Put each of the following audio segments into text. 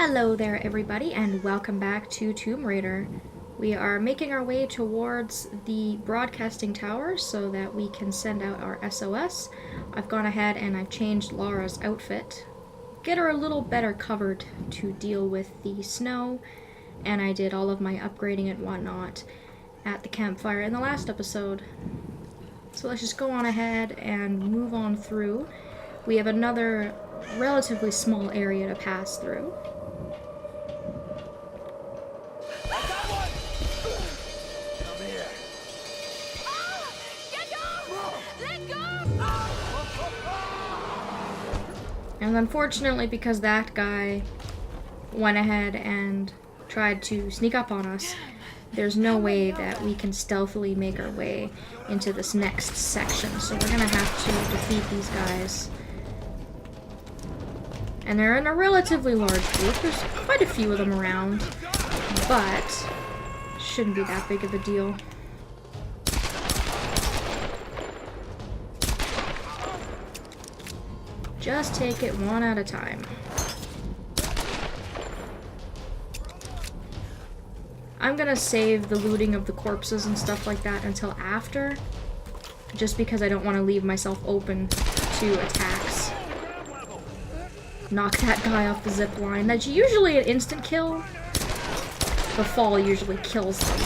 Hello there everybody and welcome back to Tomb Raider. We are making our way towards the broadcasting tower so that we can send out our SOS. I've gone ahead and I've changed Lara's outfit. Get her a little better covered to deal with the snow, and I did all of my upgrading and whatnot at the campfire in the last episode. So let's just go on ahead and move on through. We have another relatively small area to pass through. And unfortunately, because that guy went ahead and tried to sneak up on us, there's no way that we can stealthily make our way into this next section. So we're gonna have to defeat these guys. And they're in a relatively large group. There's quite a few of them around, but shouldn't be that big of a deal. Just take it one at a time. I'm gonna save the looting of the corpses and stuff like that until after, just because I don't want to leave myself open to attacks. Knock that guy off the zip line. That's usually an instant kill. The fall usually kills them.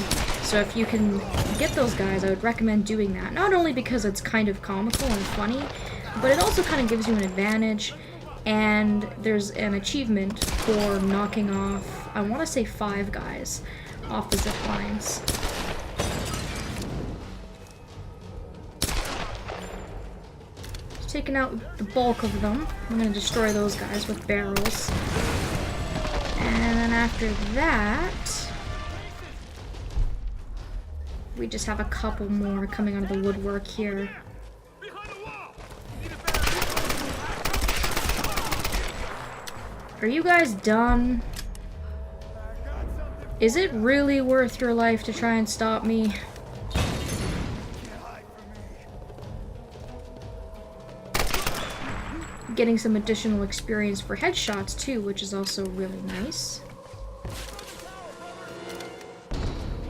So if you can get those guys, I would recommend doing that. Not only because it's kind of comical and funny, but it also kind of gives you an advantage, and there's an achievement for knocking off, I want to say 5 guys off the zip lines. Just taking out the bulk of them. I'm going to destroy those guys with barrels. And then after that, we just have a couple more coming out of the woodwork here. Are you guys done? Is it really worth your life to try and stop me? Getting some additional experience for headshots too, which is also really nice.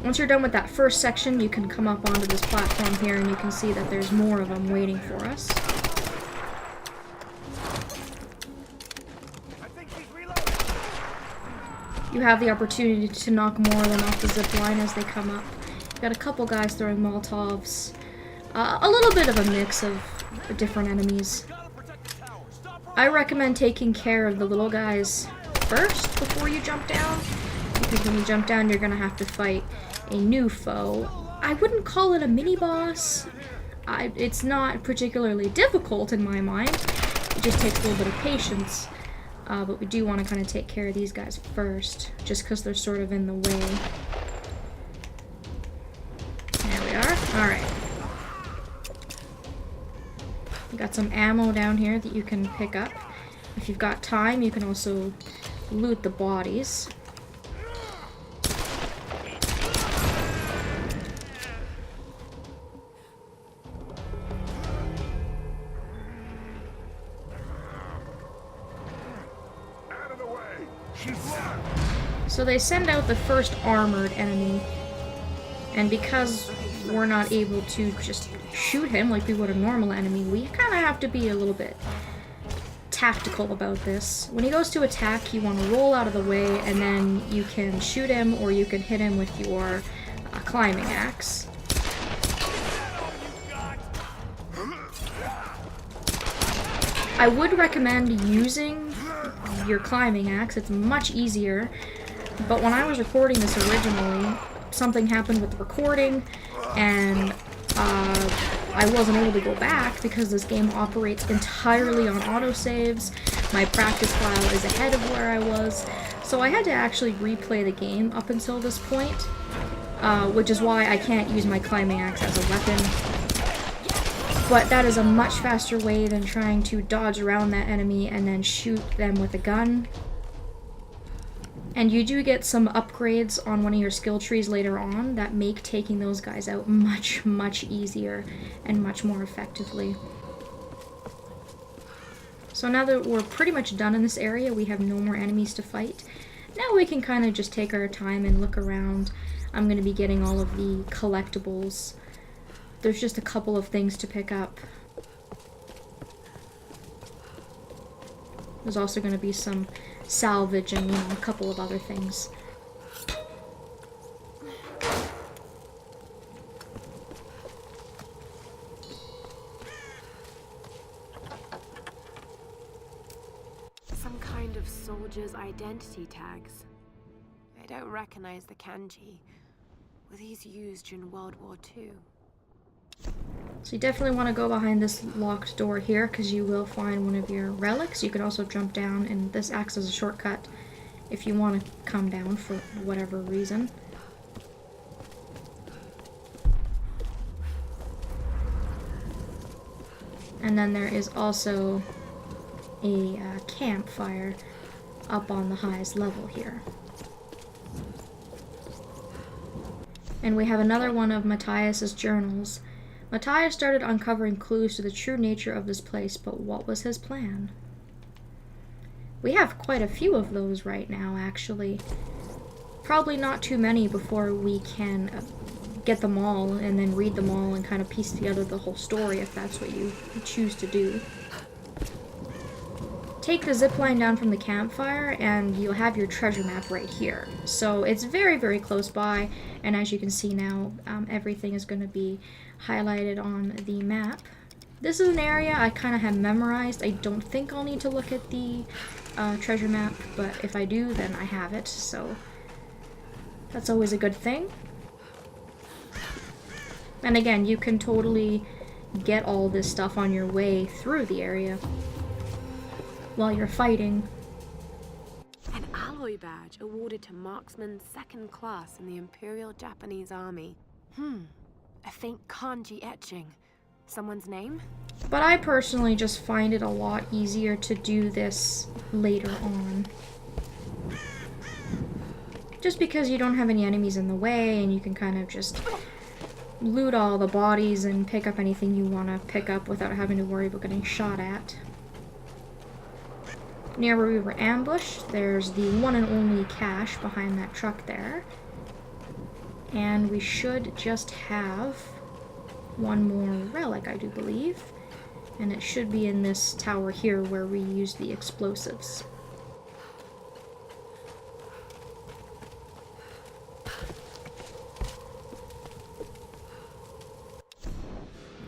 Once you're done with that first section, you can come up onto this platform here and you can see that there's more of them waiting for us. You have the opportunity to knock more of them off the zip line as they come up. You've got a couple guys throwing Molotovs. A little bit of a mix of different enemies. I recommend taking care of the little guys first before you jump down, because when you jump down you're going to have to fight a new foe. I wouldn't call it a mini-boss. It's not particularly difficult in my mind. It just takes a little bit of patience. But we do want to kind of take care of these guys first, just because they're sort of in the way. There we are. Alright. We got some ammo down here that you can pick up. If you've got time, you can also loot the bodies. So they send out the first armored enemy, and because we're not able to just shoot him like we would a normal enemy, we kind of have to be a little bit tactical about this. When he goes to attack, you want to roll out of the way, and then you can shoot him or you can hit him with your climbing axe. I would recommend using your climbing axe. It's much easier. But when I was recording this originally, something happened with the recording, and I wasn't able to go back because this game operates entirely on autosaves. My practice file is ahead of where I was, so I had to actually replay the game up until this point, which is why I can't use my climbing axe as a weapon. But that is a much faster way than trying to dodge around that enemy and then shoot them with a gun. And you do get some upgrades on one of your skill trees later on that make taking those guys out much, much easier and much more effectively. So now that we're pretty much done in this area, we have no more enemies to fight. Now we can kind of just take our time and look around. I'm going to be getting all of the collectibles. There's just a couple of things to pick up. There's also going to be some salvage and, you know, a couple of other things. Some kind of soldier's identity tags. I don't recognize the kanji. Were these used during World War II? So you definitely want to go behind this locked door here, because you will find one of your relics. You can also jump down, and this acts as a shortcut if you want to come down for whatever reason. And then there is also a campfire up on the highest level here. And we have another one of Matthias's journals. Matthias started uncovering clues to the true nature of this place, but what was his plan? We have quite a few of those right now, actually. Probably not too many before we can get them all and then read them all and kind of piece together the whole story, if that's what you choose to do. Take the zipline down from the campfire and you'll have your treasure map right here. So it's very, very close by, and as you can see now, everything is going to be highlighted on the map. This is an area I kind of have memorized. I don't think I'll need to look at the treasure map, but if I do, then I have it, so that's always a good thing. And again, you can totally get all this stuff on your way through the area while you're fighting. An alloy badge awarded to marksman 2nd class in the Imperial Japanese Army. A faint kanji etching. Someone's name? But I personally just find it a lot easier to do this later on. Just because you don't have any enemies in the way and you can kind of just loot all the bodies and pick up anything you want to pick up without having to worry about getting shot at. Near where we were ambushed, there's the one and only cache behind that truck there. And we should just have one more relic, I do believe. And it should be in this tower here where we use the explosives.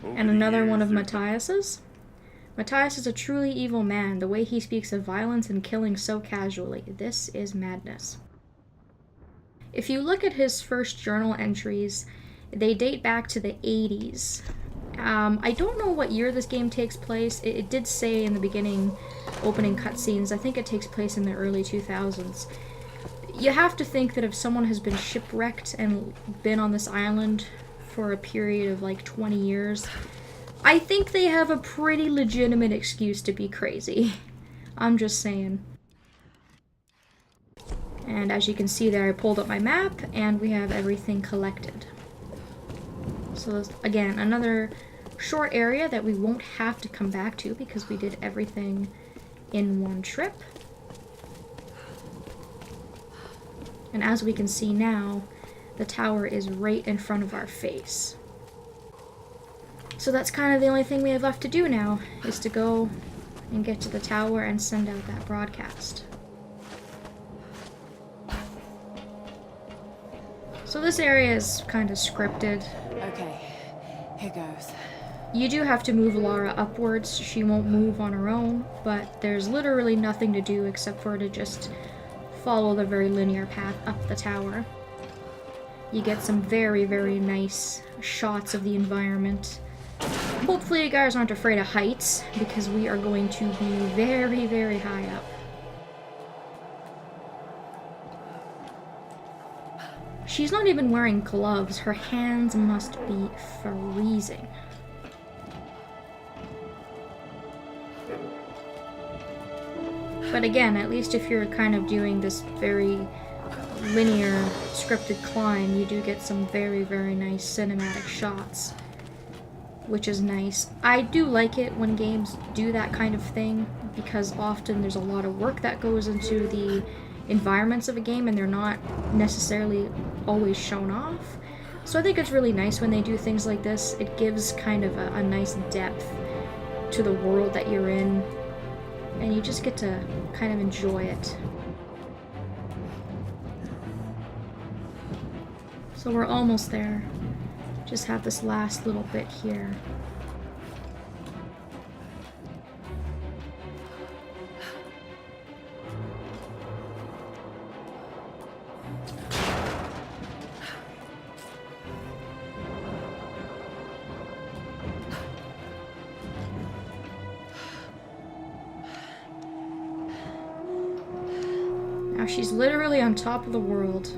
And another one of Matthias's. Matthias is a truly evil man. The way he speaks of violence and killing so casually. This is madness. If you look at his first journal entries, they date back to the 80s. I don't know what year this game takes place. It did say in the beginning, opening cutscenes, I think it takes place in the early 2000s. You have to think that if someone has been shipwrecked and been on this island for a period of like 20 years, I think they have a pretty legitimate excuse to be crazy. I'm just saying. And as you can see there, I pulled up my map and we have everything collected. So there's, again, another short area that we won't have to come back to because we did everything in one trip. And as we can see now, the tower is right in front of our face. So that's kind of the only thing we have left to do now, is to go and get to the tower and send out that broadcast. So this area is kind of scripted. Okay, here goes. You do have to move Lara upwards. She won't move on her own, but there's literally nothing to do except for to just follow the very linear path up the tower. You get some very, very nice shots of the environment. Hopefully you guys aren't afraid of heights, because we are going to be very, very high up. She's not even wearing gloves. Her hands must be freezing. But again, at least if you're kind of doing this very linear scripted climb, you do get some very, very nice cinematic shots. which is nice. I do like it when games do that kind of thing, because often there's a lot of work that goes into the environments of a game and they're not necessarily always shown off. So I think it's really nice when they do things like this. It gives kind of a nice depth to the world that you're in, and you just get to kind of enjoy it. So we're almost there. Just have this last little bit here. Now she's literally on top of the world.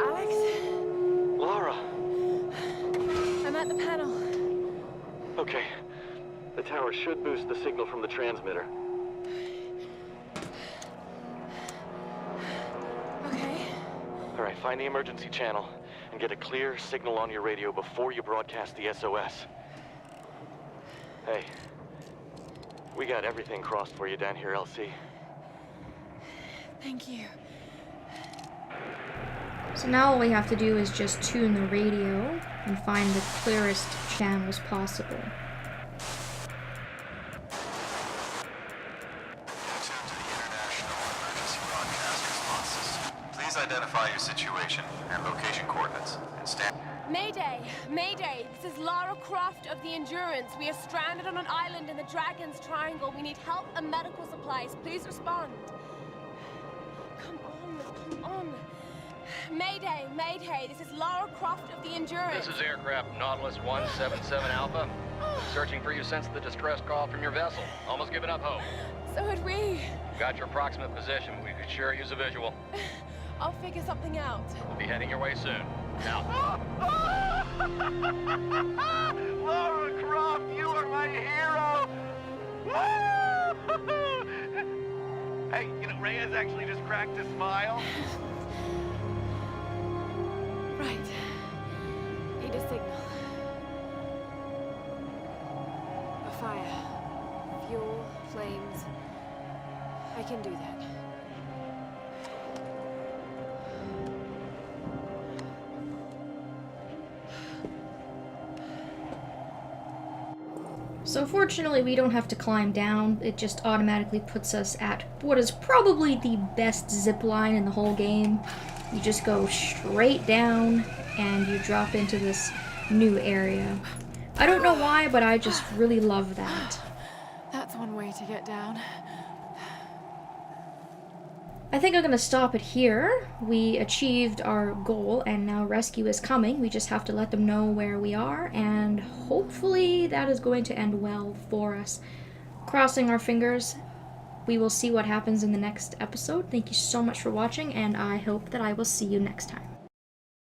Alex? Lara! I'm at the panel. Okay. The tower should boost the signal from the transmitter. Okay. Alright, find the emergency channel and get a clear signal on your radio before you broadcast the SOS. Hey, we got everything crossed for you down here, LC. Thank you. So now all we have to do is just tune the radio and find the clearest channels possible. Tuned to the International Emergency Broadcast Response System. Please identify your situation and location coordinates and stand. Mayday! Mayday! This is Lara Croft of the Endurance. We are stranded on an island in the Dragon's Triangle. We need help and medical supplies. Please respond. Come on. Mayday! Mayday! This is Lara Croft of the Endurance. This is aircraft Nautilus 177 Alpha. Searching for you since the distress call from your vessel. Almost given up hope. So had we. Got your approximate position. We could sure use a visual. I'll figure something out. We'll be heading your way soon. Now. Lara Croft, you are my hero! Hey, you know, Reyes actually just cracked a smile. Right. Need a signal. A fire. Fuel, flames. I can do that. So fortunately we don't have to climb down, it just automatically puts us at what is probably the best zip line in the whole game. You just go straight down and you drop into this new area. I don't know why, but I just really love that. That's one way to get down. I think I'm gonna stop it here. We achieved our goal and now rescue is coming. We just have to let them know where we are, and hopefully that is going to end well for us. Crossing our fingers. We will see what happens in the next episode. Thank you so much for watching, and I hope that I will see you next time.